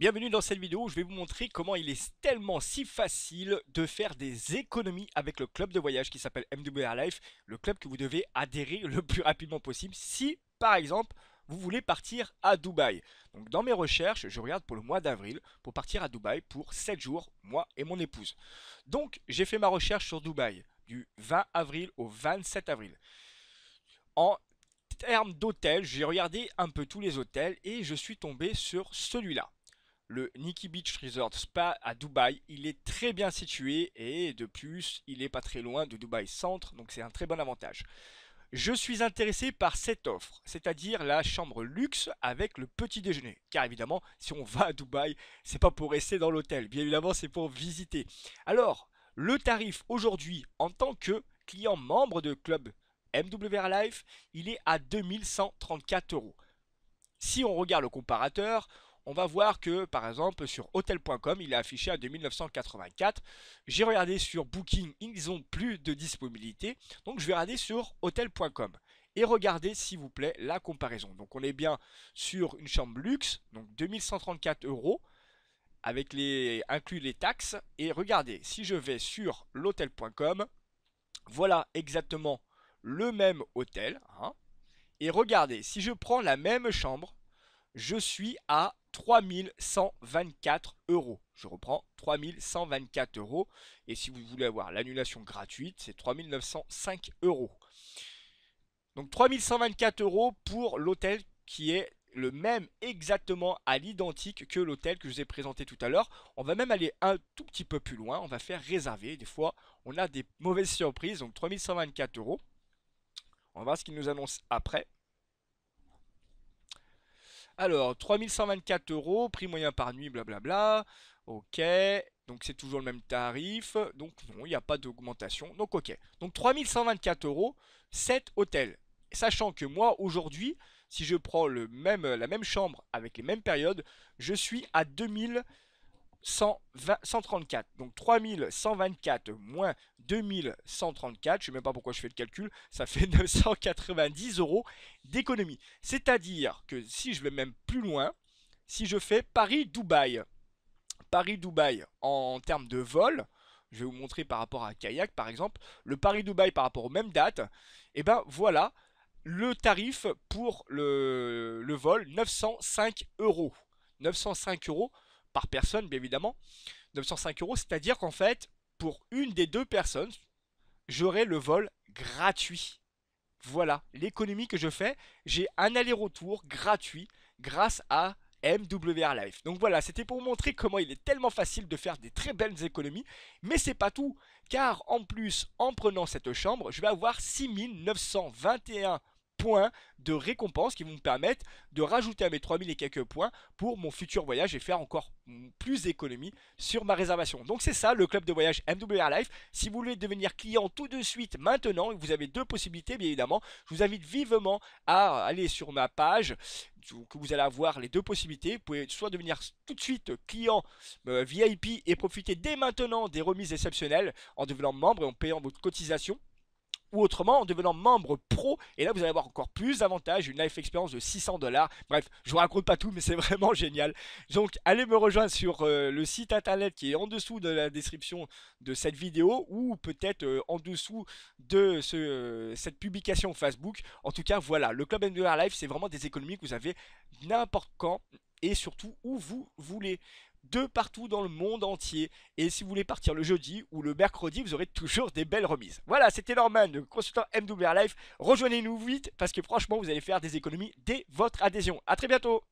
Bienvenue dans cette vidéo où je vais vous montrer comment il est tellement si facile de faire des économies avec le club de voyage qui s'appelle MWR Life, le club que vous devez adhérer le plus rapidement possible si, par exemple, vous voulez partir à Dubaï. Donc dans mes recherches, je regarde pour le mois d'avril pour partir à Dubaï pour 7 jours, moi et mon épouse. Donc j'ai fait ma recherche sur Dubaï du 20 avril au 27 avril. En termes d'hôtels, j'ai regardé un peu tous les hôtels et je suis tombé sur celui-là, le Nikki Beach Resort Spa à Dubaï. Il est très bien situé et de plus, il n'est pas très loin de Dubaï Centre, donc c'est un très bon avantage. Je suis intéressé par cette offre, c'est-à-dire la chambre luxe avec le petit déjeuner. Car évidemment, si on va à Dubaï, c'est pas pour rester dans l'hôtel, bien évidemment, c'est pour visiter. Alors, le tarif aujourd'hui en tant que client membre de club MWR Life, il est à 2134 euros. Si on regarde le comparateur, on va voir que par exemple sur hotel.com il est affiché à 2984. J'ai regardé sur Booking, ils ont plus de disponibilité. Donc je vais regarder sur hotel.com et regardez s'il vous plaît la comparaison. Donc on est bien sur une chambre luxe, donc 2134 euros avec les inclus les taxes. Et regardez, si je vais sur l'hôtel.com, voilà exactement le même hôtel, hein. Et regardez, si je prends la même chambre, je suis à 3124 euros. Je reprends 3124 euros. Et si vous voulez avoir l'annulation gratuite, c'est 3905 euros. Donc 3124 euros pour l'hôtel qui est le même exactement à l'identique que l'hôtel que je vous ai présenté tout à l'heure. On va même aller un tout petit peu plus loin. On va faire réserver. Des fois, on a des mauvaises surprises. Donc 3124 euros. On va voir ce qu'il nous annonce après. Alors, 3124 euros, prix moyen par nuit, blablabla. Ok, donc c'est toujours le même tarif. Donc non, il n'y a pas d'augmentation. Donc ok. Donc 3124 euros, 7 hôtels. Sachant que moi, aujourd'hui, si je prends la même chambre avec les mêmes périodes, je suis à 134. Donc 3124 moins 2134, je ne sais même pas pourquoi je fais le calcul, ça fait 990 euros d'économie. C'est-à-dire que si je vais même plus loin, si je fais Paris-Dubaï, Paris-Dubaï en termes de vol, je vais vous montrer par rapport à Kayak par exemple, le Paris-Dubaï par rapport aux mêmes dates, et ben voilà le tarif pour le vol, 905 euros. 905 euros par personne, bien évidemment. 905 euros, c'est-à-dire qu'en fait, pour une des deux personnes, j'aurai le vol gratuit. Voilà, l'économie que je fais, j'ai un aller-retour gratuit grâce à MWR Life. Donc voilà, c'était pour vous montrer comment il est tellement facile de faire des très belles économies, mais c'est pas tout, car en plus, en prenant cette chambre, je vais avoir 6921 points de récompense qui vont me permettre de rajouter à mes 3000 et quelques points pour mon futur voyage et faire encore plus d'économies sur ma réservation. Donc c'est ça le club de voyage MWR Life. Si vous voulez devenir client tout de suite maintenant, vous avez deux possibilités bien évidemment. Je vous invite vivement à aller sur ma page que vous allez avoir les deux possibilités. Vous pouvez soit devenir tout de suite client VIP et profiter dès maintenant des remises exceptionnelles en devenant membre et en payant votre cotisation, ou autrement en devenant membre pro, et là vous allez avoir encore plus d'avantages, une life expérience de 600 $. Bref, je vous raconte pas tout mais c'est vraiment génial. Donc allez me rejoindre sur le site internet qui est en dessous de la description de cette vidéo, ou peut-être en dessous de cette publication Facebook. En tout cas voilà, le Club MWR Life c'est vraiment des économies que vous avez n'importe quand et surtout où vous voulez, de partout dans le monde entier. Et si vous voulez partir le jeudi ou le mercredi, vous aurez toujours des belles remises. Voilà, c'était Norman, le consultant MWR Life. Rejoignez-nous vite parce que franchement, vous allez faire des économies dès votre adhésion. A très bientôt.